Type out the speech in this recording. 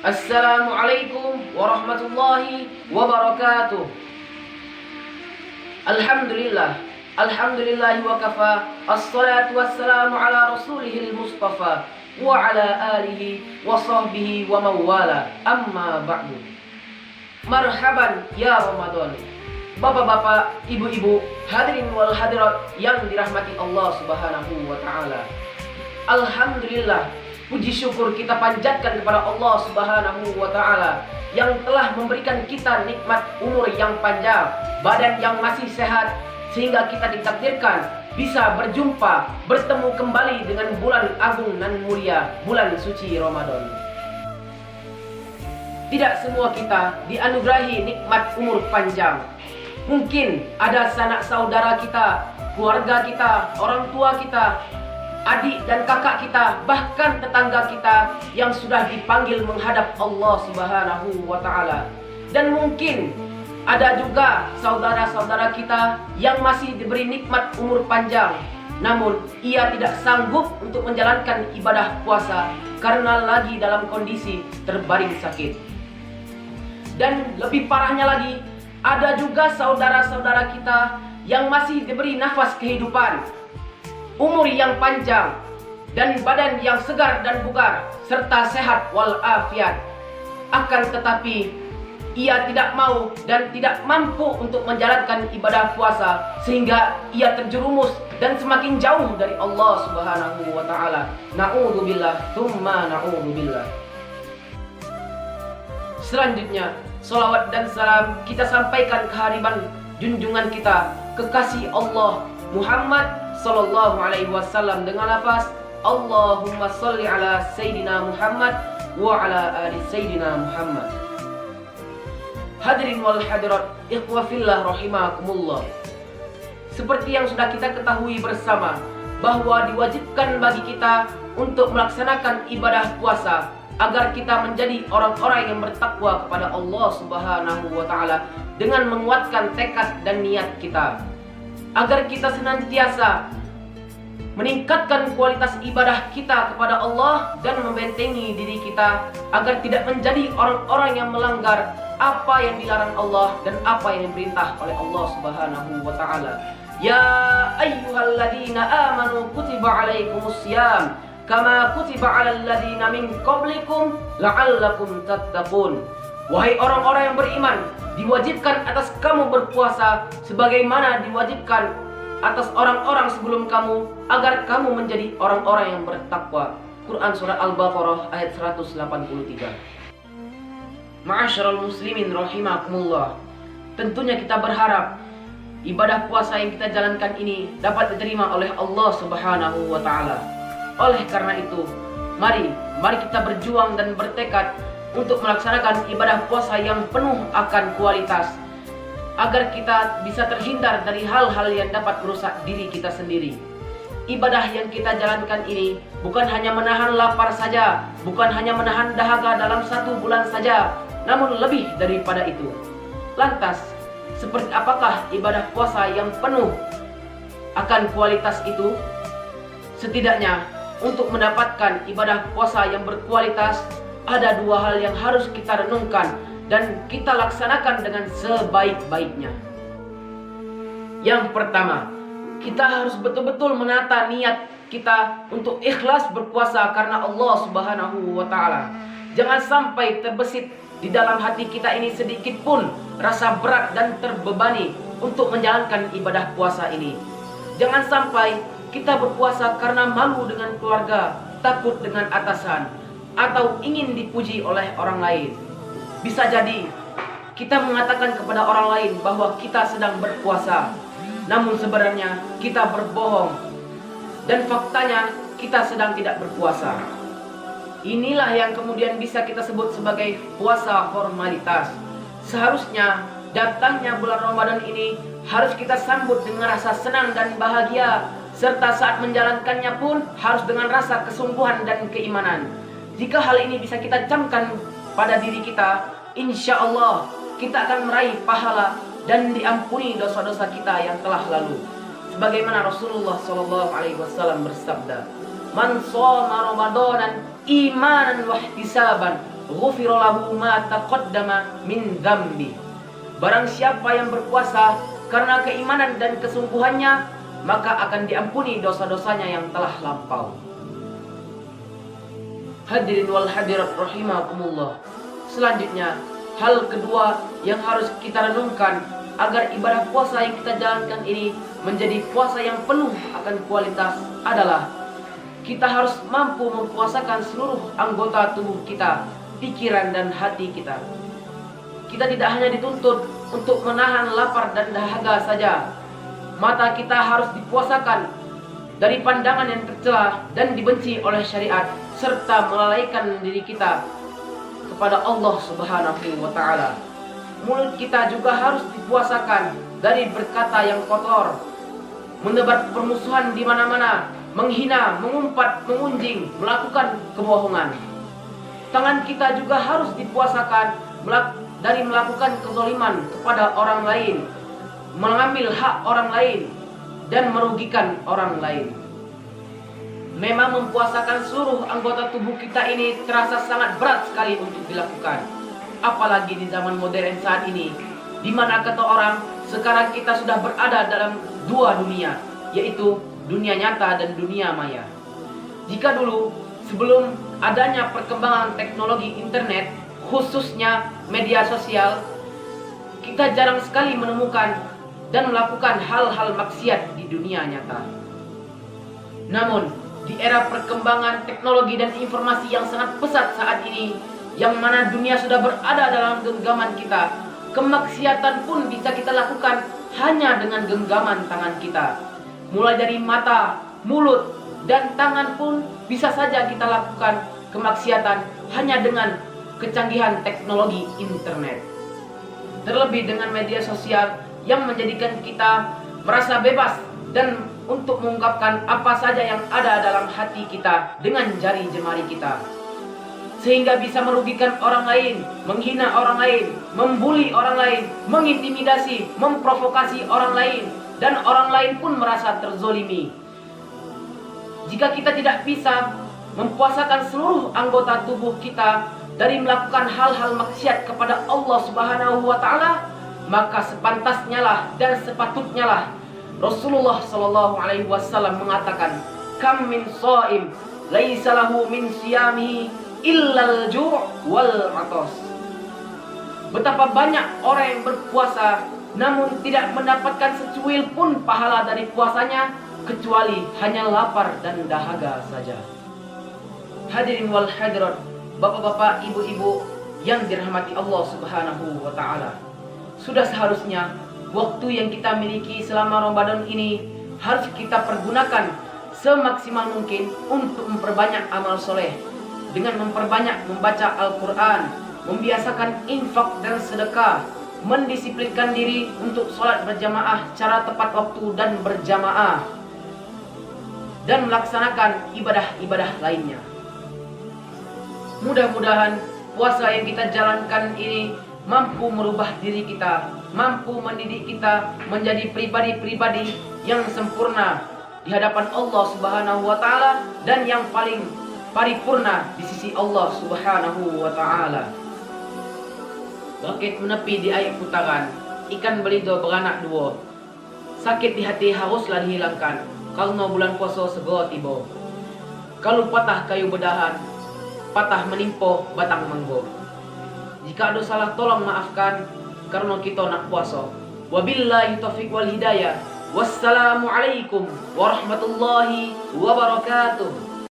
Assalamualaikum warahmatullahi wabarakatuh. Alhamdulillah. Alhamdulillahi wa kafa. Assalatu wassalamu ala rasulihil mustafa wa ala alihi wa sahbihi wa mawala. Amma ba'du. Marhaban ya Ramadan. Bapak-bapak, ibu-ibu, hadirin wal hadirat yang dirahmati Allah Subhanahu wa taala. Alhamdulillah, puji syukur kita panjatkan kepada Allah Subhanahu wa taala yang telah memberikan kita nikmat umur yang panjang, badan yang masih sehat, sehingga kita ditakdirkan bisa berjumpa, bertemu kembali dengan bulan agung dan mulia, bulan suci Ramadan. Tidak semua kita dianugerahi nikmat umur panjang. Mungkin ada sanak saudara kita, keluarga kita, orang tua kita, adik dan kakak kita, bahkan tetangga kita yang sudah dipanggil menghadap Allah Subhanahu wa taala. Dan mungkin ada juga saudara-saudara kita yang masih diberi nikmat umur panjang, namun ia tidak sanggup untuk menjalankan ibadah puasa karena lagi dalam kondisi terbaring sakit. Dan lebih parahnya lagi, ada juga saudara-saudara kita yang masih diberi nafas kehidupan, umur yang panjang, dan badan yang segar dan bugar, serta sehat walafiat. Akan tetapi ia tidak mau dan tidak mampu untuk menjalankan ibadah puasa, sehingga ia terjerumus dan semakin jauh dari Allah Subhanahu wa taala. Na'udzubillah, tsumma na'udzubillah. Selanjutnya, salawat dan salam kita sampaikan kehadiran junjungan kita, kekasih Allah Muhammad sallallahu alaihi wasallam dengan lafaz Allahumma shalli ala Sayyidina Muhammad wa ala ali Sayyidina Muhammad. Hadirin wal hadirat, ikhwah fillah rahimakumullah. Seperti yang sudah kita ketahui bersama, bahwa diwajibkan bagi kita untuk melaksanakan ibadah puasa agar kita menjadi orang-orang yang bertakwa kepada Allah Subhanahu wa taala dengan menguatkan tekad dan niat kita, agar kita senantiasa meningkatkan kualitas ibadah kita kepada Allah dan membentengi diri kita agar tidak menjadi orang-orang yang melanggar apa yang dilarang Allah dan apa yang diperintah oleh Allah Subhanahu wa taala. Ya ayyuhalladzina amanu kutiba alaikumusiyam kama kutiba alal ladzina min qablikum la'allakum tattaqun. Wahai orang-orang yang beriman, diwajibkan atas kamu berpuasa sebagaimana diwajibkan atas orang-orang sebelum kamu agar kamu menjadi orang-orang yang bertakwa. Quran surah Al-Baqarah ayat 183. Ma'asyiral muslimin rahimakumullah. Tentunya kita berharap ibadah puasa yang kita jalankan ini dapat diterima oleh Allah Subhanahu wa taala. Oleh karena itu, mari kita berjuang dan bertekad untuk melaksanakan ibadah puasa yang penuh akan kualitas, agar kita bisa terhindar dari hal-hal yang dapat merusak diri kita sendiri. Ibadah yang kita jalankan ini bukan hanya menahan lapar saja, bukan hanya menahan dahaga dalam 1 bulan saja, namun lebih daripada itu. Lantas, seperti apakah ibadah puasa yang penuh akan kualitas itu? Setidaknya, untuk mendapatkan ibadah puasa yang berkualitas, ada 2 hal yang harus kita renungkan dan kita laksanakan dengan sebaik-baiknya. Yang pertama, kita harus betul-betul menata niat kita untuk ikhlas berpuasa karena Allah Subhanahu wa taala. Jangan sampai terbesit di dalam hati kita ini sedikit pun rasa berat dan terbebani untuk menjalankan ibadah puasa ini. Jangan sampai kita berpuasa karena malu dengan keluarga, takut dengan atasan, atau ingin dipuji oleh orang lain. Bisa jadi kita mengatakan kepada orang lain bahwa kita sedang berpuasa, namun sebenarnya kita berbohong, dan faktanya kita sedang tidak berpuasa. Inilah yang kemudian bisa kita sebut sebagai puasa formalitas. Seharusnya datangnya bulan Ramadan ini harus kita sambut dengan rasa senang dan bahagia, serta saat menjalankannya pun harus dengan rasa kesungguhan dan keimanan. Jika hal ini bisa kita camkan pada diri kita, insya Allah kita akan meraih pahala dan diampuni dosa-dosa kita yang telah lalu. Sebagaimana Rasulullah SAW bersabda, "Man shoma Ramadanan imanan wa ihtisaban ghufira lahu ma taqaddama min dzambi. Barang siapa yang berpuasa karena keimanan dan kesungguhannya, maka akan diampuni dosa-dosanya yang telah lampau. Hadirin wal hadirat rahimakumullah. Selanjutnya, hal kedua yang harus kita renungkan agar ibadah puasa yang kita jalankan ini menjadi puasa yang penuh akan kualitas adalah kita harus mampu mempuasakan seluruh anggota tubuh kita, pikiran dan hati kita. Kita tidak hanya dituntut untuk menahan lapar dan dahaga saja. Mata kita harus dipuasakan dari pandangan yang tercela dan dibenci oleh syariat, serta melalaikan diri kita kepada Allah Subhanahu wa ta'ala. Mulut kita juga harus dipuasakan dari berkata yang kotor, menebar permusuhan di mana-mana, menghina, mengumpat, mengunjing, melakukan kebohongan. Tangan kita juga harus dipuasakan dari melakukan kezaliman kepada orang lain, mengambil hak orang lain, dan merugikan orang lain. Memang mempuasakan seluruh anggota tubuh kita ini terasa sangat berat sekali untuk dilakukan. Apalagi di zaman modern saat ini, di mana kata orang, sekarang kita sudah berada dalam dua dunia, yaitu dunia nyata dan dunia maya. Jika dulu, sebelum adanya perkembangan teknologi internet, khususnya media sosial, kita jarang sekali menemukan dan melakukan hal-hal maksiat di dunia nyata. Namun, di era perkembangan teknologi dan informasi yang sangat pesat saat ini, yang mana dunia sudah berada dalam genggaman kita, kemaksiatan pun bisa kita lakukan hanya dengan genggaman tangan kita. Mulai dari mata, mulut, dan tangan pun bisa saja kita lakukan kemaksiatan hanya dengan kecanggihan teknologi internet. Terlebih dengan media sosial yang menjadikan kita merasa bebas dan untuk mengungkapkan apa saja yang ada dalam hati kita dengan jari jemari kita, sehingga bisa merugikan orang lain, menghina orang lain, membuli orang lain, mengintimidasi, memprovokasi orang lain, dan orang lain pun merasa terzolimi. Jika kita tidak bisa mempuasakan seluruh anggota tubuh kita dari melakukan hal-hal maksiat kepada Allah Subhanahu wa ta'ala, maka sepantasnya lah dan sepatutnya lah Rasulullah sallallahu alaihi wasallam mengatakan, kam min shaim laisa lahu min siyamihi illal ju' wal 'atas. Betapa banyak orang yang berpuasa namun tidak mendapatkan secuil pun pahala dari puasanya kecuali hanya lapar dan dahaga saja. Hadirin wal hadirat, bapak-bapak, ibu-ibu yang dirahmati Allah Subhanahu wa ta'ala, sudah seharusnya waktu yang kita miliki selama Ramadan ini harus kita pergunakan semaksimal mungkin untuk memperbanyak amal soleh, dengan memperbanyak membaca Al-Quran, membiasakan infak dan sedekah, mendisiplinkan diri untuk sholat berjamaah secara tepat waktu dan berjamaah, dan melaksanakan ibadah-ibadah lainnya. Mudah-mudahan puasa yang kita jalankan ini mampu merubah diri kita, mampu mendidik kita menjadi pribadi-pribadi yang sempurna di hadapan Allah Subhanahu wa ta'ala dan yang paling paripurna di sisi Allah Subhanahu wa ta'ala. Bakit menepi di air putaran, ikan belido beranak dua. Sakit di hati haruslah dihilangkan, karena bulan puasa segera tiba. Kalau patah kayu bedahan, patah menimpa batang mangga. Jika ada salah tolong maafkan, karena kita nak puasa. Wabillahi taufiq wal hidayah. Wassalamualaikum warahmatullahi wabarakatuh.